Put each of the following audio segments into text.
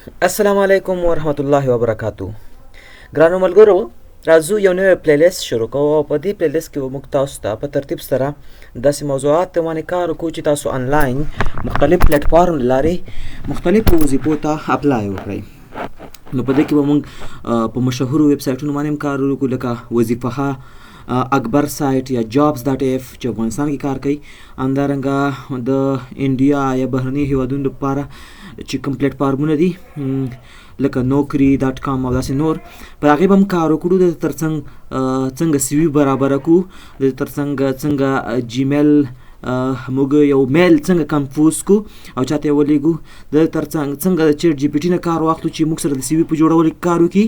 السلام علیکم ورحمت الله وبرکاتو. ګرانو ملګرو، راځو یو نوی پلیلیست شروع کوو او په دې پلیلیست کې به موږ تاسو ته په ترتیب سره داسې موضوعات باندې کار وکړو چې تاسو آنلاین مختلف پلیټفارم له لارې مختلفو وظیفو ته اپلای وکړئ. نو په دې کې به موږ په مشهورو ویب سایټونو باندې هم کار وکړو لکه وظیفه اکبر سایټ یا jobs.f چې افغانستان کې کار کوي، همدارنګه د انډیا یا بهرني هیوادونو لپاره چې کوم پلیټفارمونه دي لکه نوکری.com او داسې نور، پر هغې به هم کار وکړو. د ترڅنګ څنګه سی وي برابره کړو، د ترڅنګ څنګه جیمیل موږ یو میل څنګه کمپوز کړو او چاته یې ولیږو، د ترڅنګ څنګه د چیټ جی پی ټي نه کار واخلو چې موږ سره د سی وي په جوړولو کې کار وکړي،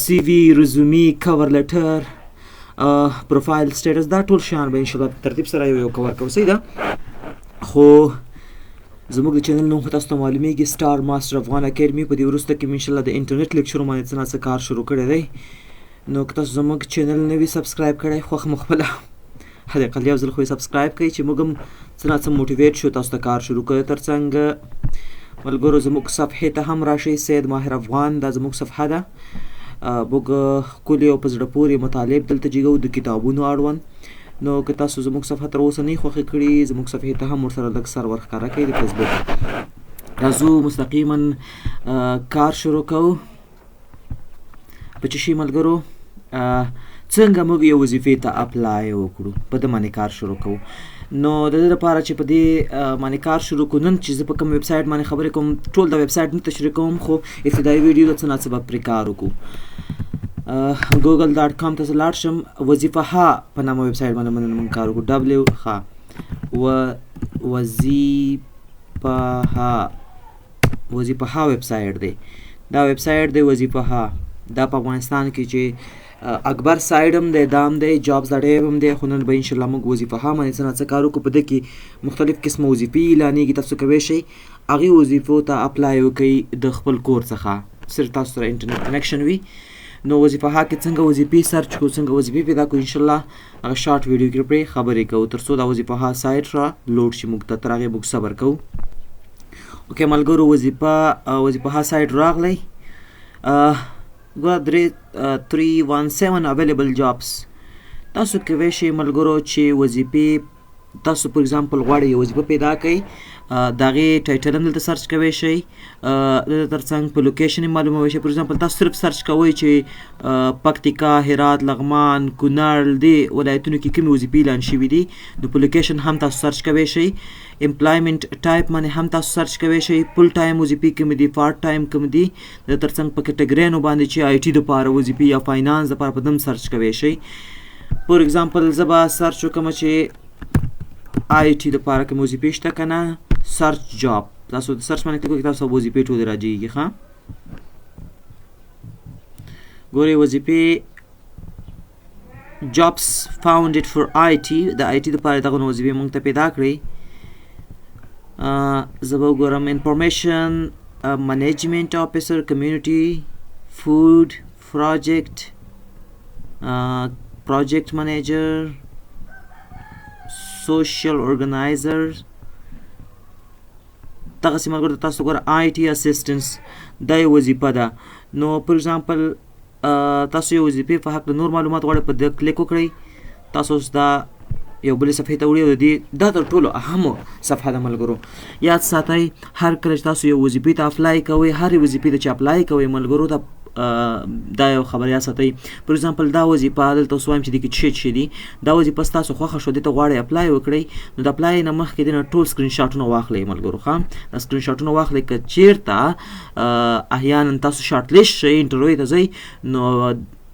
سی وي، رزومي، کور لیټر، پروفایل سټیټس، دا ټول شیان به انشاءالله په ترتیب سره یو کور کوو. صحیح ده؟ خو زموږ د چینل نوم خو تاسو ته معلومیږي، سټار ماسټر افغان اکیډمي. په دې وروسته کې مې انشاءالله د انټرنیټ لیکچرو باندې څه نه څه کار شروع کړی دی. نو که تاسو زموږ چینل نه وي سبسکرایب کړی، خوښ مو خپله حداقل یو ځل خو یې سبسکرایب کړئ چې موږ هم څه نه څه موټیویټ شو تاسو ته کار شروع کړو. ترڅنګ ملګرو زموږ صفحې ته هم راشئ، سید ماهر افغان دا زموږ صفحه ده. موږ ښکلي او په زړه پورې مطالب دلته جګو د کتابونو اړوند. نو که تاسو زموږ صفحه تر اوسه نه یې خوښې کړي، زموږ صفحې ته هم ورسره لږ سر ورښکاره کړئ د فیسبوک. راځو مستقیما کار شروع کوو. په څه شي ملګرو؟ څنګه موږ یو وظیفې ته اپلای وکړو، په ده باندې کار شروع کوو. نو د دې لپاره چې په دې باندې کار شروع کړو، نن چې زه په کوم ویب سایټ باندې خبرې کوم ټول د ویب سایټ نه تشریح کوم، خو ابتدایي ویډیو د څه نه څه به پرې کار وکړو. google.com ته زه لاړ شم، وظیفه په نامه ویب سایټ باندې موږ کار وکړو. وظیفه ویب سایټ دی، دا ویب سایټ دی وظیفه. دا په افغانستان کې چې اکبر سایډ هم دی، دا هم دی، jobs.f هم دی، خو نن به انشاءالله موږ وظیفه باندې څه نه څه کار وکړو. په ده کې مختلف قسمه وظیفې اعلانېږي، تاسو کولی شئ هغې وظیفو ته اپلای وکړئ د خپل کور څخه، صرف تاسو سره انټرنیټ کنیکشن وي. نو وظیفه کې څنګه وظیفې سرچ کړو، څنګه وظیفې پیدا کړو، انشاءالله هغه شارټ ویډیو کې پرې خبرې کوو تر څو دا وظیفه سایټ را لوډ شي موږ ته، تر هغې موږ صبر کوو. اوکې ملګرو، وظیفه سایټ راغلی، ګوره 317 اویلیبل جابس. تاسو کولی شئ ملګرو چې وظیفې تاسو پر اگزامپل غواړئ یو وظیفه پیدا کړئ، د هغې ټایټل هم دلته سرچ کولی شئ، دلته ترڅنګ په لوکیشن یې معلومولی شئ. پر اگزامپل تاسو صرف سرچ کوئ چې پکتیکا، هرات، لغمان، کونړ، دې ولایتونو کې کومې وظیفې اعلان شوي دي، نو په لوکیشن هم تاسو سرچ کولی شئ. امپلایمنټ ټایپ باندې هم تاسو سرچ کولی شئ، فل ټایم وظیفې کومې دي، پارټ ټایم کوم دي، د ترڅنګ په کټګریانو باندې چې آی ټي دپاره وظیفې یا فاینانس دپاره په دم سرچ کولی شئ. پر اگزامپل زه به سرچ وکړم چې آی ټي دپاره کومې وظیفې شته که نه، سرچ جاب، تاسو د سرچ باندې کلیک وکړئ، تاسو وظیفې ټولې راجېږي. ښه ګورئ وظیفې جابس فاونډډ فور آی ټي، د آی ټي دپاره دغه وظیفې موږ ته پیدا کړئ. زه به وګورم انفارمیشن منیجمنټ آفیسر، کمیونټي، فود، پروجیکټ منیجر، سوشل ارګنایزر، دغسې ملګرو تاسو ګوره آی ټي اسسټنس دا یو وظیفه ده. نو پر اگزامپل تاسو یو وظیفې په هکله نور معلومات غواړئ، په ده کلیک وکړئ، تاسو اوس دا یو بلې صفحې ته وړئ او دا تر ټولو اهمو صفحه ده ملګرو. یاد ساتئ هر کله چې تاسو یو وظیفې ته اپلای کوئ، هرې وظیفې ته چې اپلای کوئ ملګرو، دا یو خبر یاد ساتئ. پر اگزامپل دا وظیفه دلته اوس وایم چې دې کې څه دي، دا وظیفه ستاسو خوښه شوه، دې ته غواړئ اپلای وکړئ، نو د اپلای نه مخکې دې نه ټول سکرین شاټونه واخلئ ملګرو. ښه دا سکرین شاټونه واخلئ، که چېرته احیانا تاسو شارټ لیست شئ، انټرویو ته ځئ، نو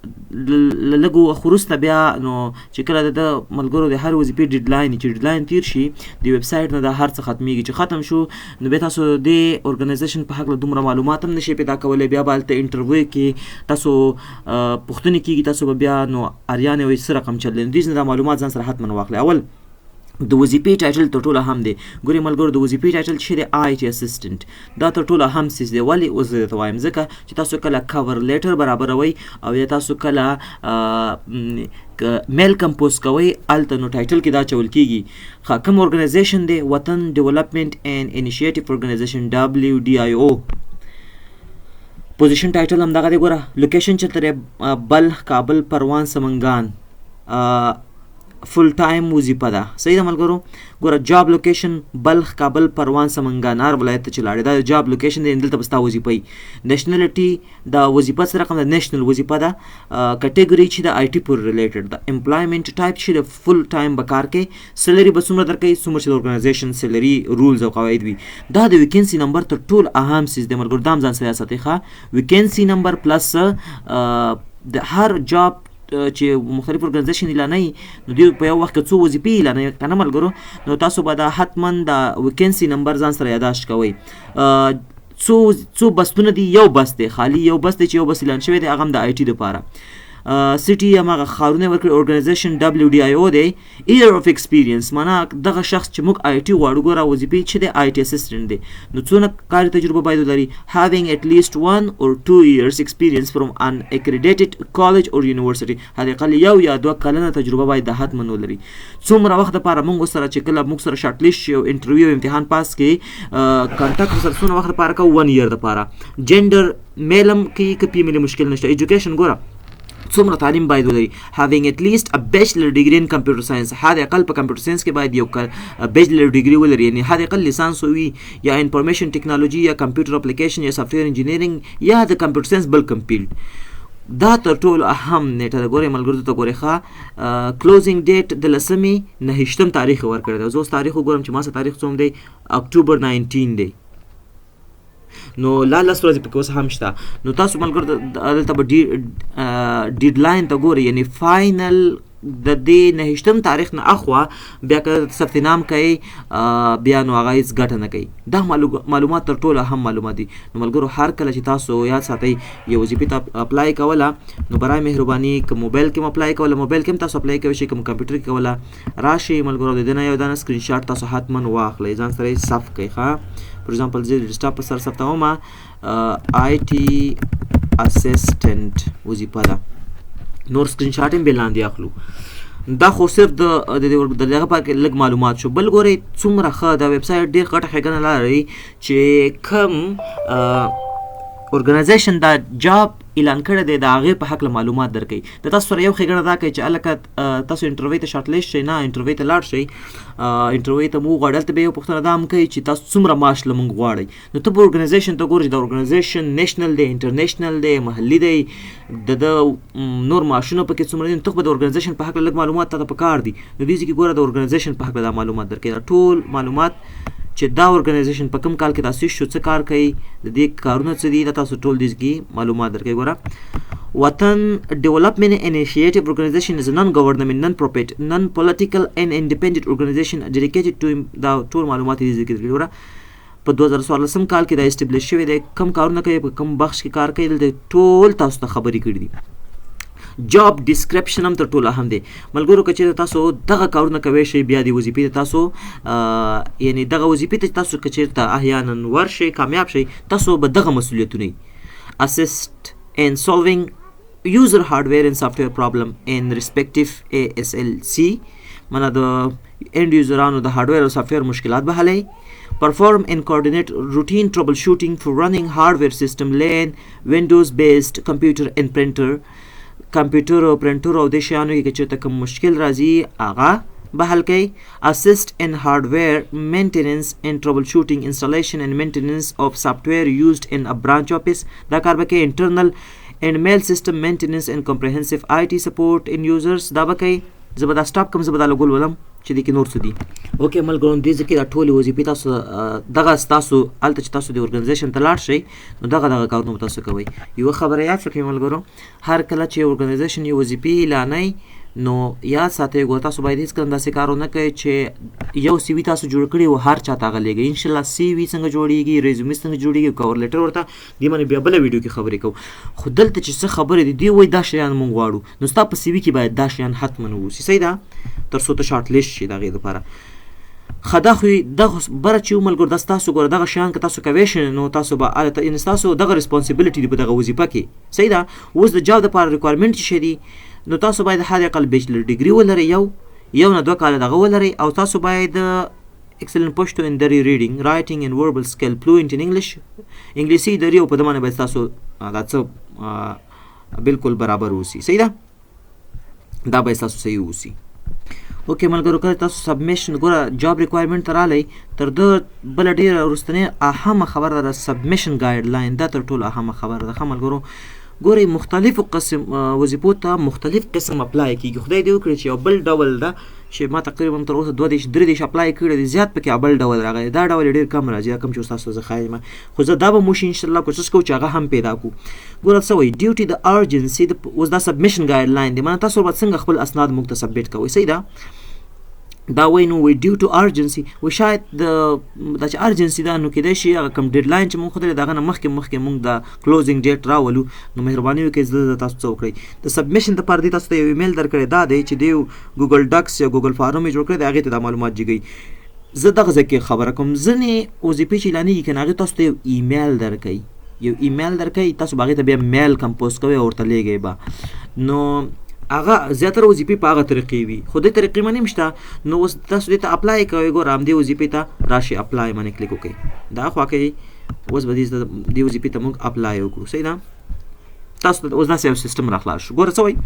له لږو وخت وروسته بیا نو چې کله د ملګرو د هر وظیفې ډیډلاین چې ډیډلاین تیر شي د ویب سایټ نه دا هر څه ختمیږي. چې ختم شو نو بیا تاسو د ارګنایزیشن په هکله دومره معلومات هم نشئ پیدا کولی، بیا به هلته انټرویو کې تاسو پوښتنې کېږي، تاسو به بیا نو اریان یو څه رقم چللی، نو دې دا معلومات ځان سره حتما واخلئ. اول د وظیفې ټایټل تر ټولو اهم دی. ګورئ ملګرو د وظیفې ټایټل چې دی آی ټي اسسټنټ، دا تر ټولو اهم څیز دی. ولې اوس زه درته وایم؟ ځکه چې تاسو کله کور لیټر برابروئ او یا تاسو کله میل کمپوز کوئ، هلته نو ټایټل کې دا چول کېږي کوم ارګنایزیشن دی، وطن ډیولپمنټ اینډ انیشیټیو ارګنایزیشن WDIO، پوزیشن ټایټل هم دغه دی ګوره لوکیشن چېرته دی بلخ کابل پروان سمنګان فل ټایم وظیفه ده صحیح ده ملګرو ګوره جاب لوکیشن بلخ کابل پروان سمنګان هر ولایت ته چې لاړې دا جاب لوکیشن دی دلته به ستا وظیفه وي نیشنلټي د وظیفه څه رقم ده نیشنل وظیفه ده کټګوري چې د آی ټي پورې ریلیټډ ده امپلایمنټ ټایپ چې د فل ټایم به کار کوي سیلري به څومره درکوي څومره چې د ارګنایزیشن سیلري رولز او قواعد وي دا د ویکینسي نمبر تر ټولو اهم څیز دی ملګرو دا هم ځان سره ساتئ ښه ویکینسي نمبر پلس د هر جاب چې مختلف ارګنایزیشن اعلانوي نو دوی په یو وخت کې څو وظیفې اعلانوي که نه ملګرو نو تاسو به دا حتما د ویکینسي نمبر ځان سره یاداشت کوئ څو بستونه دي یو بس دی خالی یو بس دی چې یو بس اعلان شوی دی هغه هم د آی ټي دپاره سټي هماغه ښارونه ورکړي ارګنایزیشن WDIO دی ایئر اف ایکسپیرینس معنا دغه شخص چې موږ آی ټي غواړو ګوره وظیفې چې دی آی ټي اسسټنټ دی نو څونه کاري تجربه باید ولري having at least 1 or 2 years experience from an accredited college or university حداقل یو یا دوه کلنه تجربه باید د حتما ولري څومره وخت دپاره موږ سره چې کله موږ سره شارټ لیست شي او انټرویو امتحان پاس کړي کانټاکټ سره څونه وخت دپاره کوو 1 year دپاره جنډر میل هم کوي که فیمیل مشکل نشته ایجوکیشن ګوره څومره تعلیم باید ولري having at least a bachelor degree in computer science حد اقل په کمپیوټر ساينس کې باید یو بیچلر ډیګري ولري یعنی حد اقل لیسانس وي یا انفارمیشن ټیکنالوژي یا کمپیوټر اپلیکیشن یا سافټویر انجینیرینګ یا د کمپیوټر ساينس بل کوم فیلډ دا تر ټولو اهم نیټه ده ګورئ ملګرو ته ګورئ ښه کلوزینګ ډیټ د 9 تاریخ ورکړی دی زه اوس تاریخ وګورم چې ما سره تاریخ څوم دی اکتوبر 19 دی نو لا لس ورځې پکې اوس هم شته نو تاسو ملګرو دلته به ډیډلاین ته ګورئ یعنی فاینل د دې 9 تاریخ نه اخوا بیا که ثبت نام کوي بیا نو هغه هېڅ ګټه نه کوي دا معلومات تر ټولو اهم معلومات دي نو ملګرو هر کله چې تاسو یاد ساتئ یو وظیفې ته اپلای کوله نو برای مهرباني که موبایل کې م اپلای کوله موبایل کې هم تاسو اپلای کوئ شئ که کمپیوټر کې کوله راشئ ملګرو د دې نه یو دانه سکرین شاټ تاسو حتما واخلئ ځان سره یې صف کړئ ښه فور ایگزامپل زه ډیسکټاپ په سر ثبتوم آی ټي اسسټنټ وظیفه ده نور سکرین شاټ هم بې لاندې اخلو دا خو صرف د دغه پاره کې لږ معلومات شو بل ګورئ څومره ښه دا ویب سایټ ډېر غټه ښېګڼه لري چې کوم ارګنایزیشن دا جاب اعلان کړی دی د هغې په هکله معلومات درکوي د تاسو سره یو ښېګڼه دا کوي چې هلکه تاسو انټرویو ته شارټ لیست شئ نه انټرویو ته لاړ شئ انټرویو ته مو وغواړئ هلته به یو پوښتنه دا هم کوي چې تاسو څومره معاش له موږ غواړئ نو ته به ارګنایزیشن ته ګورې چې دا ارګنایزیشن نیشنل دی انټرنیشنل دی محلي دی د نور معاشونه پکې څومره دي نو ته به د ارګنایزیشن په هکله لږ معلومات تا ته پکار دي نو دې ځای کې ګوره د ارګنایزیشن په هکله دا معلومات درکوي دا ټول معلومات چې دا ارګنایزیشن په کوم کال کې تاسیس شو څه کار کوي د دې کارونه څه دي دا تاسو ټول دې کې معلومات درکوي ګوره وطن ډیولپمنټ انیشیټیو ارګنایزیشن از نن ګورنمنټ نن پروفیټ نن پولیټیکل اینڈ انډیپندنت ارګنایزیشن ډیډیکیټډ ټو دا ټول معلومات دې کې درکوي ګوره په 2014 کال کې دا اسټابلیش شوی دی کم کارونه کوي په کم بخش کې کار کوي دلته ټول تاسو ته خبرې کړي دي جاب ډسکرپشن هم تر ټولو اهم دی ملګرو که چېرته تاسو دغه کارونه کوی شئ بیا دې وظیفې ته تاسو یعنی دغه وظیفې ته تاسو که چېرته احیانا ورشئ کامیاب شئ تاسو به دغه مسؤلیتونه اسسټ ان سولوینګ user hardware and software problem in respective ASLC معنا د end userانو د hardware او software مشکلات به حلوي perform and coordinate routine troubleshooting for running hardware system LAN Windows based computer and printer کمپیوټر او پرنټر او د شیانو کې چې ته کوم مشکل راځي هغه به حل کوي assist in hardware maintenance and troubleshooting installation and maintenance of software used in a branch office دا کار به کوي internal and mail system maintenance and comprehensive IT support in users دا به کوي زه به دا سټاپ کوم زه به دا لګول ولم چې دې کې نور څه دي اوکې ملګرو دې ځکه دا ټولې وظیفې تاسو دغه ستاسو هلته چې تاسو د ارګنایزیشن ته لاړ شئ نو دغه کارونه به تاسو کوئ یوه خبره یاد کړئ ملګرو هر کله چې ارګنایزیشن یو وظیفې اعلانوي نو یاد ساتئ ګوره تاسو باید هېڅکله داسې کار ونه کوئ چې یو سی وي تاسو جوړ کړي او هر چا ته هغه لیږئ انشاءالله سی وي څنګه جوړېږي ریزومې څنګه جوړېږي کور لیټر ورته دې باندې بیا بله ویډیو کې خبرې کوو خو دلته چې څه خبرې دي دوی وایي دا شیان موږ غواړو نو ستا په سی وي کې باید دا شیان حتما واوسي صحیح ده تر څو ته شارټ لیست شي د هغې دپاره ښه دا خو دغه بره چې ملګرو دا ستاسو ګوره دغه شیان که تاسو کوی شئ نو تاسو به یعنې ستاسو دغه ریسپانسیبلیټي دي په دغه وظیفه کې صحیح ده اوس د جاب دپاره ریکوایرمنټ چې شی دي نو تاسو باید حد اقل بیچلر ډیګري ولرئ یو نه 2 کاله دغه ولرئ او تاسو باید excellent پښتو in theory reading writing and verbal skill fluent in English انګلیسي دري او په دمانه به تاسو دا څه بالکل برابر اوسي صحیح ده دا به تاسو صحیح اوسي اوکې ملګرو کله تاسو سبمیشن ګوره جاب ریکوایرمنټ ته رالی تر ده بله ډېره وروستنۍ اهمه خبره ده سبمیشن ګایډ لاین دا تر ټولو اهمه خبره ده ښه ملګرو ګورئ مختلفو قسم وظیفو ته مختلف قسم اپلای کېږي خدای دې وکړي چې یو بل ډول ده چې ما تقریبا تر اوسه 2-3 اپلای کړي دي زیات پکې بل ډول راغلی دا ډول ډېر کم راځي دا کم چې ستاسو زه ښایم خو زه دا به موږ انشاءالله کوشش کوو چې هغه هم پیدا کړو ګوره څه وایي ډیوټي د ارجنسي اوس دا سبمیشن ګایډ لاین دی مانه تاسو به څنګه خپل اسناد موږ ته سبمیټ کوئ صحیح ده دا وایي نو وایي ډیو ټو ارجنسي وایي شاید دا چې ارجنسي ده نو کیدای شي هغه کوم ډیډ لاین چې موږ ښودلی د هغه نه مخکې موږ د کلوزینګ ډیټ راولو نو مهرباني وکړئ زه تاسو څه وکړئ د سبمیشن دپاره دی تاسو ته یو ایمیل درکړی دا دی چې دی ګوګل ډاکس یا ګوګل فارم یې جوړ کړی دی هغې ته دا معلومات جګوي زه دغه ځای کې خبره کوم ځینې وظیفې چې اعلانېږي که نه هغې تاسو ته یو ایمیل درکوي یو ایمیل درکوي تاسو به هغې ته بیا میل کمپوز کوئ او ورته لیږئ به نو هغه زیاتره وظیفې په هغه طریقې وي خو دې طریقې باندې هم شته نو اوس تاسو دې ته اپلای کوئ ګوره همدې وظیفې ته راشئ اپلای باندې کلیک وکړئ دا خوا کوي اوس به دې وظیفې ته موږ اپلای وکړو صحیح ده تاسو ته اوس داسې یو سیسټم راخلاص شو ګوره څه وایي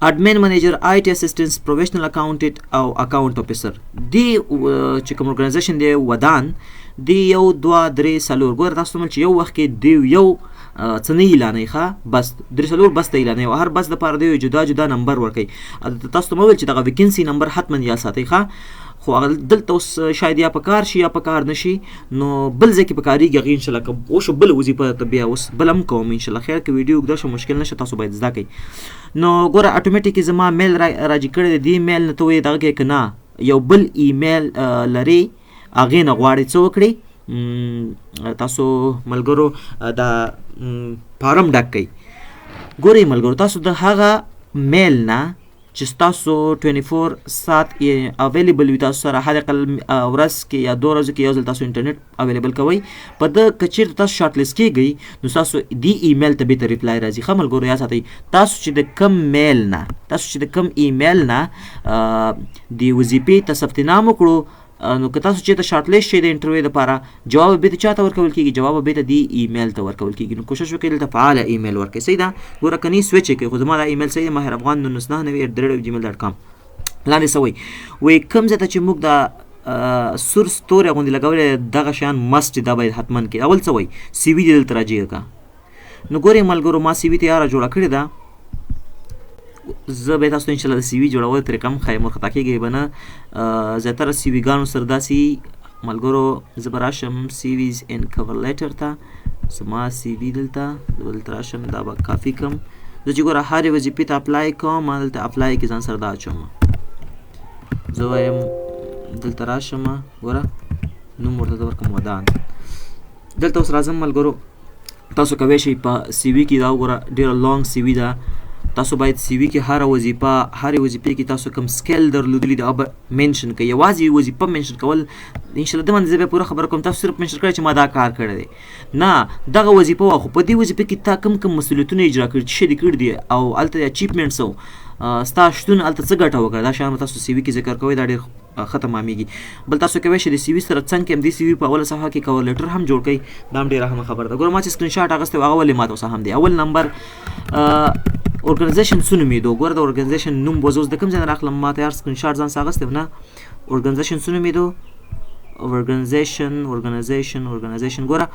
اډمن منیجر آی ټي اسسټنټ پروفیشنل اکاونټنټ او اکاونټ افیسر دی چې کوم ارګنایزیشن دی ودان دی 1 2 3 4 ګوره تاسو ته چې یو وخت کې دی یو څه نه اعلانوي ښه بس 3 بس ته اعلانوي او هر بس دپاره دی جدا جدا نمبر ورکوي تاسو ته مه ویل چې دغه ویکنسي نمبر حتما یا ساتئ ښه خو هغه دلته اوس شاید یا په کار شي یا په کار نه شي نو بل ځای کې په کارېږي هغې انشاءالله که وشو بل وظیفه ته بیا اوس بل هم کوم انشاءالله خیر که ویډیو اوږده شو مشکل نشته تاسو باید زده کوئ نو ګوره اټومیټیکي زما میل راجي کړی دی دې میل نه ته وایې دغه کې که نه یو بل ایمیل لرې هغې نه غواړئ څه وکړئ تاسو ملګرو دا فارم ډک کئ ګورئ ملګرو تاسو د هغه میل نه چې ستاسو 24 ساعت اویلیبل وي تاسو سره هر اقل ورځ کې یا 2 ورځو کې یو ځل تاسو انټرنیټ اویلیبل کوئ په ده که چېرته تاسو شارټ لیست کېږئ نو ستاسو دې ایمیل ته بېرته ریپلای راځي ښه ملګرو یا ساتئ تاسو چې د کم میل نه تاسو چې د کم ایمیل نه د وظیفې ته ثبت نام وکړو نو که تاسو چېرته شارټ لیست شئ د انټرویو دپاره جواب به بېرته چا ته ورکول کېږي جواب به بېرته دې ایمیل ته ورکول کېږي نو کوشش وکړئ دلته فعاله ایمیل ورکړئ صحیح ده ګوره که نه سویچ یې کوئ خو زما دا ایمیل صحیح ده maherafghan99@gmail.com لاندې څه وایي کوم ځای ته چې موږ د سور ستوري غوندې لګولی دغه شیان مست دا باید حتما کې اول څه وایي سی وي دې دلته راجېږه که نو ګورئ ملګرو ما سی وي تیاره جوړه کړې ده زه به تاسو ته انشاءالله د سی وي جوړولو طریقه هم ښایم ورخطا کېږئ به نه زیاتره سی ویګانو سره داسې ملګرو زه به راشم سی ویز ان کور لیټر ته زما سی وي دلته زه به دلته راشم دا به کافي کړم زه چې ګوره هرې وظیفې ته اپلای کوم ما دلته اپلای کې ځان سره دا اچوم زه وایم دلته راشم ګوره نوم ورته زه ورکړم ودان دلته اوس راځم ملګرو تاسو کولی شئ په سی وي کې دا وګوره ډېره لانګ سی وي ده تاسو باید سی وي کې هره وظیفې کې تاسو کوم سکیل درلودلی دی هغه منشن کړئ یوازې وظیفه منشن کول انشاءالله دې باندې زه بیا پوره خبره کوم تاسو صرف منشن کړئ چې ما دا کار کړی دی نه دغه وظیفه وه خو په دې وظیفه کې تا کوم مسؤلیتونه اجرا کړي څه دې کړي دي او هلته اچیومنټس او ستا شتون هلته څه ګټه وکړه دا شیان به تاسو سی وي کې ذکر کوئ دا ډېر ښه تمامېږي بل تاسو کولی شئ د سی وي سره څنګ کې هم دې سی وي په اوله صفحه کې کور لیټر هم جوړ کړئ دا هم ډېره اهمه خبره ده ګوره ما چې سکرین شاټ اخیستی و هغه ولې ما ته اوسه هم دی اول نمبر ارګنایزیشن څه نومېدو ګوره د ارګنایزیشن نوم به زه اوس د کوم ځای نه راخلم ما ته یار سکرین شاټ ځان څه اخیستی و نه ارګنایزیشن څه نومېدو ارګنایزیشن ګوره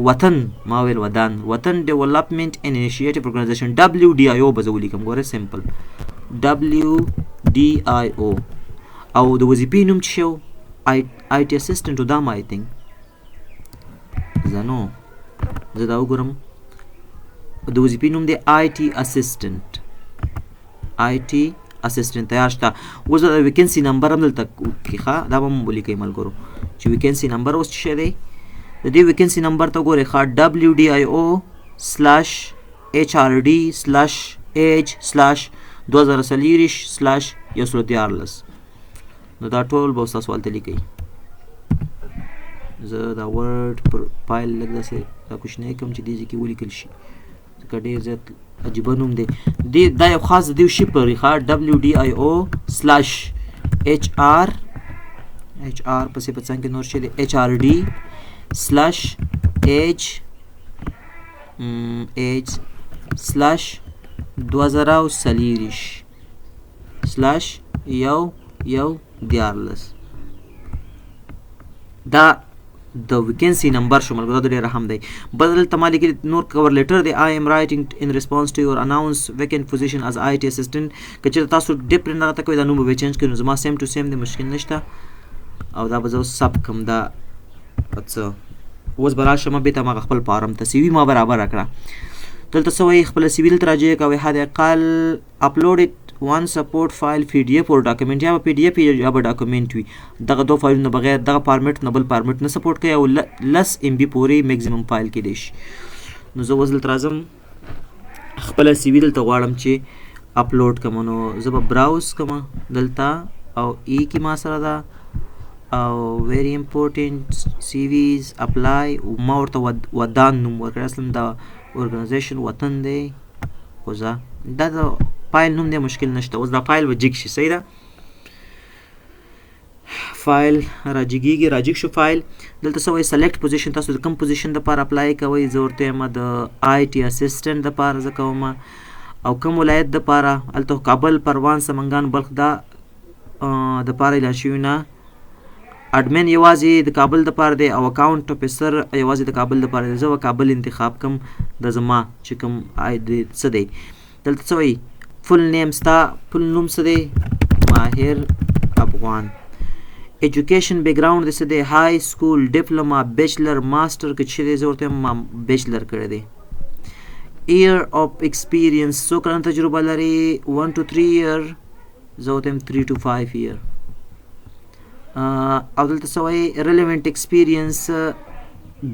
وطن ما ویل ودان وطن ډیولپمنټ انیشیټیو ارګنایزیشن WDIO به زه ولیکم ګوره سمپل WDIO او د وظیفې نوم چې شو IT اسسټنټ و دا ما آی تھنک زه نو زه دا وګورم د وظیفې نوم دی IT اسسټنټ تیار شته اوس د ویکنسي نمبر هم دلته کې ښه دا به هم ولیکئ ملګرو چې ویکنسي نمبر اوس څه شی دی د دې ویکنسي نمبر ته ګورئ ښه WDIO/HRD/age/2040/114 نو دا ټول به اوس تاسو هلته لیکئ زه دا ورډ پر فایل لږ داسې دا کوچنی کړم چې دې ځای کې ولیکل شي ځکه ډېر زیات عجیبه نوم دی دا یو خاص د دې شي پورې ښه WDIO/HR HR پسې په څنګ کې نور شي دی HRD/H/2040/14 دا د ویکنسی نمبر شو ملګرو ډېر اهم دی. بدل تمالي کې نور کور لیټر دی I am writing in response to your announced vacant position as IT assistant. که چېرته تاسو ډیفرنټ راته کوئ دا نوم به چینج کړئ نو زما سیم ټو سیم دی مشکل نشته او دا به زه اوس سب کړم دا څه اوس به راشم بېرته هماغه خپل فارم ته سی وي ما برابره کړه دلته څه وایي خپله سی وي دلته راجع کوئ حد اقل upload it one support file PDF or document یا به PDF یا به ډاکومنټ وي دغه دو فایلونه بغیر دغه فارمیټ نه بل فارمیټ نه سپورټ کوي او 10 MB پورې میکزیمم فایل کېدی شي نو زه اوس دلته راځم خپله سی وي دلته غواړم چې اپلوډ کړم نو زه به براوز کړم دلته او کې ما سره ده او very important CVs apply ما ورته ودان نوم ورکړی اصلا دا ارګنایزیشن وطن دی خو زه دا د فایل نوم دی مشکل نشته اوس دا فایل به جګ شي صحیح ده فایل راجګ شو فایل دلته څه وایي سلیکټ پوزیشن تاسو د کوم پوزیشن دپاره اپلای کوئ زه ورته یم د IT اسسټنټ دپاره زه کوم او کوم ولایت دپاره هلته کابل پروان سمنګان بلخ دا دپاره اعلان شوي نه اډمن یوازې د کابل دپاره دی او اکاونټ افیسر یوازې د کابل دپاره دی زه به کابل انتخاب کړم د زما چې کوم څه دی دلته څه وایي فل نیم ستا فل نوم څه دی ماهر افغان ایجوکیشن بیک ګراوند دی څه دی های سکول ډپلوما بیچلر ماسټر که چې دی زه ورته ما بیچلر کړی دی ایئر اف ایکسپیرینس څو کلن تجربه لري 1 to 3 year زه ورته یم 3 to 5 year او دلته څه وایي ریلیونټ ایکسپیرینس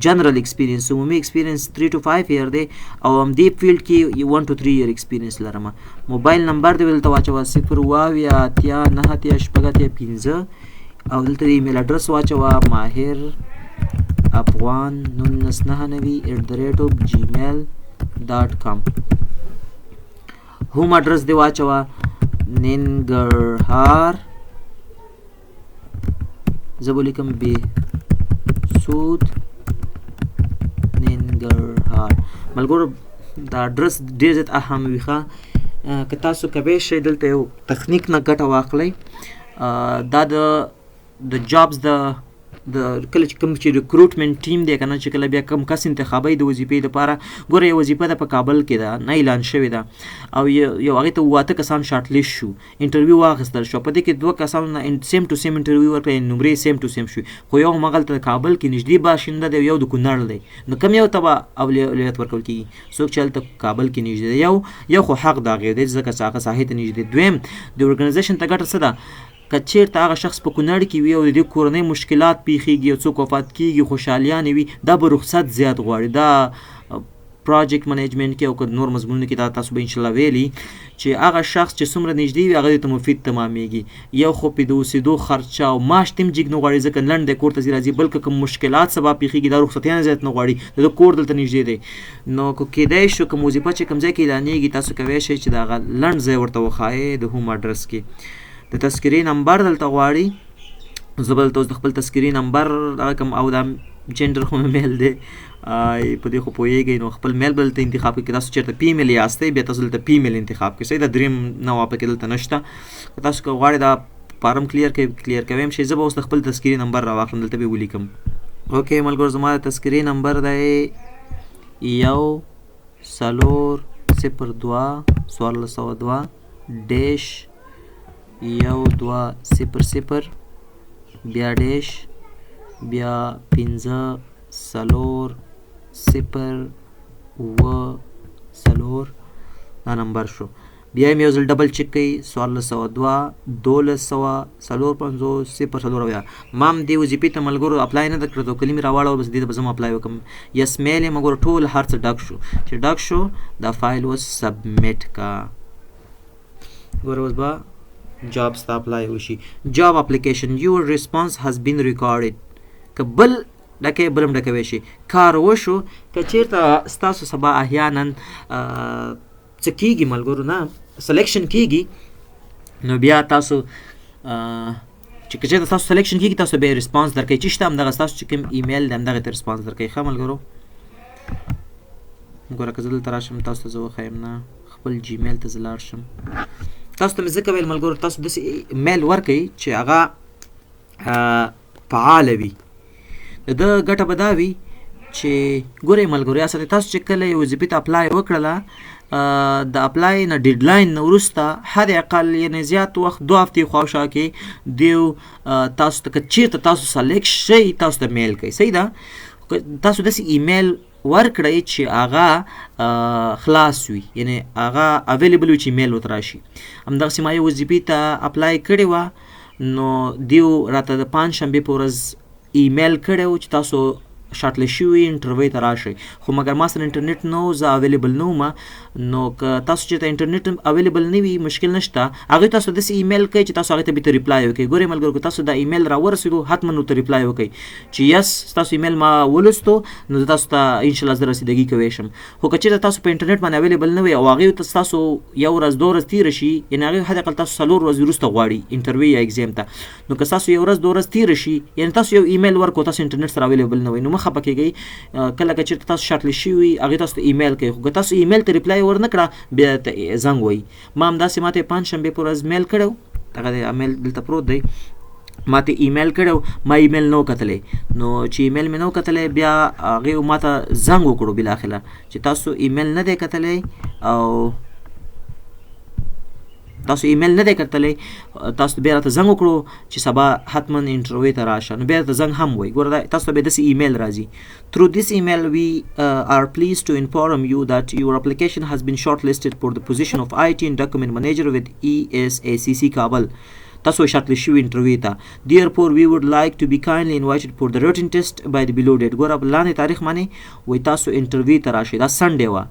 جنرل ایکسپیرینس عمومي ایکسپیرینس 3 to 5 year دی او همدې فیلډ کې 1 to 3 year ایکسپیرینس لرم موبایل نمبر دی دلته واچوه 0 او دلته د ایمیل اډرس واچوه ماهر افغان 1999@gmail.com هوم اډرس دی واچوه ننګرهار زه به لیکم بهسود ننګرهار ملګرو دا اډرس ډېر زیات اهم وي ښه که تاسو کولی شئ دلته یو تخنیک نه ګټه واخلئ دا د جابز د کله چې کوم چې ریکروټمنټ ټیم دی که نه چې کله بیا کوم کس انتخابوي د وظیفې دپاره ګوره یو وظیفه ده په کابل کې ده نه اعلان شوې ده او یو هغې ته 8 کسان شارټ لیست شو انټرویو واخیستل شو په دې کې 2 کسانو نه سیم ټو سیم انټرویو ورکړی نمرې سیم ټو سیم شوي خو یو همغلته کابل کې نږدې باشنده دی یو د کونړ دی نو کوم یو ته به اولویت ورکول کېږي څوک چې هلته کابل کې نږدې دی یو خو حق د هغې دی ځکه چې هغه ساحې ته نږدې دویم د ارګنایزیشن ته ګټه څه ده که چېرته هغه شخص په کونړ کې وي او د دې کورنۍ مشکلات پیښیږي او څوک وفات کېږي خوشحالیانې وي دا به رخصت زیات غواړي دا پراجیکټ منیجمنټ کې او که نور مضمونونو کې دا تاسو به انشاءالله ویلي چې هغه شخص چې څومره نږدې وي هغه ته مفید تمامېږي یو خو پې د اوسېدو خرچه او معاش ته هم جګ نه غواړي ځکه لنډ دی کور ته ځي راځي بلکې کوم مشکلات سبا پیښیږي دا رخصتیانه زیات نه غواړي د کور دلته نږدې دی نو که کېدی شو کوم وظیفه چې کوم ځای کې اعلانېږي تاسو کولی شئ چې د هغه لنډ ځای ورته وښایئ د هوم اډرس کې د تذکرې نمبر دلته غواړي زه به دلته اوس د خپل تذکرې نمبر دغه کوم او دا جنډر خو مې میل دی په دې خو پوهېږئ نو خپل میل به دلته انتخاب کړئ که تاسو چېرته فیمیل یاستئ بیا تاسو دلته فیمیل انتخاب کړئ صحیح دا درېیم نوع پکې دلته نشته که تاسو که غواړئ دا فارم کلیر کوی هم شئ زه به اوس د خپل تذکرې نمبر راواخلم دلته به یې ولیکم اوکې ملګرو زما د تذکرې نمبر دی 1-002-1402 بیا ډیش بیا 5-0-0 دا نمبر شو بیا یې یو ځل ډبل چک کوئ 1402-12-450-0 ما هم دې وظیفې ته ملګرو اپلای نه ده کړی تو کلي مې راواړوه بس دې ته به زه هم اپلای وکړم یس میل یې مګر ټول هر څه ډک شو چې ډک شو دا فایل اوس سبمیټ کا ګوره اوس به جابس ته اپلای وشي جاب اپلیکیشن یور ریسپانس هز بین ریکارډډ که بل ډکې بل هم ډکوی شي کار وشو که چېرته ستاسو سبا احیانا څه کېږي ملګرو نه سلیکشن کېږي نو بیا تاسو چې که چېرته تاسو سلیکشن کېږي تاسو به یې ریسپانس درکوي چې شته همدغه ستاسو چې کوم ایمیل دی همدغې ته ریسپانس درکوي. ښه ملګرو ګوره که زه دلته راشم تاسو ته زه وښیم نه خپل جیمیل ته زه لاړ شم. تاسو ته مې ځکه ویل ملګرو تاسو داسې میل ورکوئ چې هغه فعاله وي. د ده ګټه به دا وي چې ګورئ ملګرو یا ساتئ تاسو چې کله یو وظیفې ته اپلای وکړله د اپلای نه ډیډلاین نه وروسته حد اقل یعنې زیات وخت 2 هفتې خواوشا کې دیو تاسو ته که چېرته تاسو سلیکټ شئ تاسو ته میل کوي. صحیح ده تاسو داسې ایمیل ورکړئ چې هغه خلاص وي یعنې هغه اویلیبل وي چې ایمیل ورته راشي. همدغسې ما یو وظیفې ته اپلای کړې وه نو دیو راته د پنجشنبې په ورځ ایمیل کړی و چې تاسو شارټ لیست شوي انټرویو ته راشئ خو مګر ما سره انټرنیټ نه و زه اویلیبل نه وم. نو که تاسو چېرته انټرنیټ اویلیبل نه وي مشکل نشته هغوی تاسو داسې ایمیل کوئ چې تاسو هغې ته بیرته ریپلای وکړئ. ګورئ ملګرو که تاسو دا ایمیل راورسېدو حتما ورته ریپلای وکړئ چې یس ستاسو ایمیل ما ولوستو نو زه تاسو ته انشاءالله زه رسیدګي کوی شم. خو که چېرته تاسو په انټرنیټ باندې اویلیبل نه وئ او هغې ته ستاسو یو ورځ 2 ورځ تېره شي یعنې هغې حد اقل تاسو 4 ورځې وروسته غواړي انټرویو یا اکزام ته نو که ستاسو یو ورځ 2 ورځ تېره شي یعنې تاسو یو ایمیل ورکړو تاسو انټرنیټ سره اویلیبل نه وئ نو مه خفه کېږئ. کله که چېرته تاسو شارټ لیست شوي وي هغې تاسو ته ایمیل کوي خو که تاسو ایمیل ته ریپلای ورنه کړه بیا ته زنګ وایي. ما همداسې ما ته یې پنجشنبې په ورځ میل کړی و هغه د میل دلته پروت دی ما ته ایمیل کړی و ما ایمیل نه و کتلی نو چې ایمیل مې نه و کتلی بیا هغې ما ته زنګ وکړو بلاخره چې تاسو ایمیل نه دی کتلی او تاسو ایمیل نه دی کتلی تاسو بیا راته زنګ وکړو چې سبا حتما انټرویو ته راشه نو بیا راته زنګ هم وایي. ګوره تاسو ته بیا داسې ایمیل راځي through this email we are pleased to inform you that your application has been shortlisted for the position of IT and document manager with ESACC Kabul. تاسو شارټ لیست شوي انټرویو ته therefore we would like to be kindly invited for the written test by the below date. ګوره لاندې تاریخ باندې وایي تاسو انټرویو ته راشئ دا سنډې وه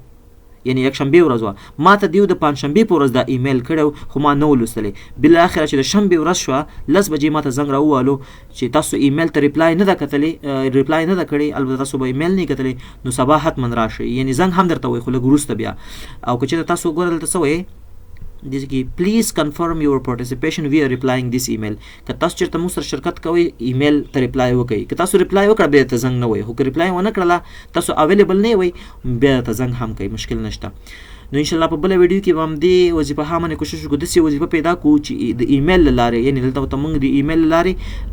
یعنی یکشنبې ورځ وه ما ته دیو د پنجشنبې په ورځ دا ایمیل کړی خو ما نه ولوستلی بالاخره چې د شنبې ورځ شوه 10 بجې ما ته زنګ راووالو چې تاسو ایمیل ته ریپلای نه ده کتلی ریپلای نه ده کړې البته تاسو به ایمیل نه کتلی نو سبا حتما راشئ یعنی زنګ هم درته وایي خو لږ وروسته بیا او که چېرته تاسو ګوره دلته څه وایي داسې کې پلیز کنفرم یور پارټیسپیشن وی آر ریپلاینګ دیس ایمیل که تاسو چېرته موږ سره شرکت کوئ ایمیل ته ریپلای وکړئ که تاسو ریپلای وکړه بیا ته زنګ نه وایي خو که ریپلای ونه کړله تاسو اویلیبل نه وئ بیا ته زنګ هم کوئ مشکل نشته. نو انشاءالله په بله ویډیو کې به هم دې وظیفه ها باندې کوشش وکړو داسې وظیفه پیدا کړو چې د ایمیل له لارې یعنې دلته ورته موږ د ایمیل له لارې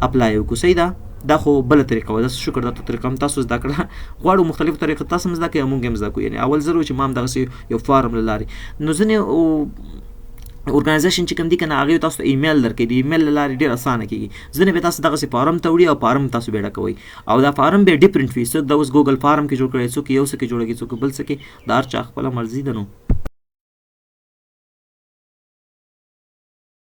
اپلای وکړو. صحیح ده دا خو بله طریقه وه دا شکر دا طریقه هم تاسو زده کړه غواړو مختلفو طریقو تاسو هم زده کړئ او موږ هم زده کړو یعنې اول ضرور چې ما هم دغسې یو فارم له لارې نو ځینې ارګنایزیشن چې کوم دي که نه هغې تاسو ته ایمیل درکوي د ایمیل له لارې ډېر اسانه کېږي ځینې به تاسو دغسې فارم ته وړي او فارم تاسو بیا ډکوئ او دا فارم بیا ډفرنټ وي څوک دا اوس ګوګل فارم کې جوړ کړی څوک یو څه کې جوړوي څوک بل څه کې د هر چا خپله مرضي ده نو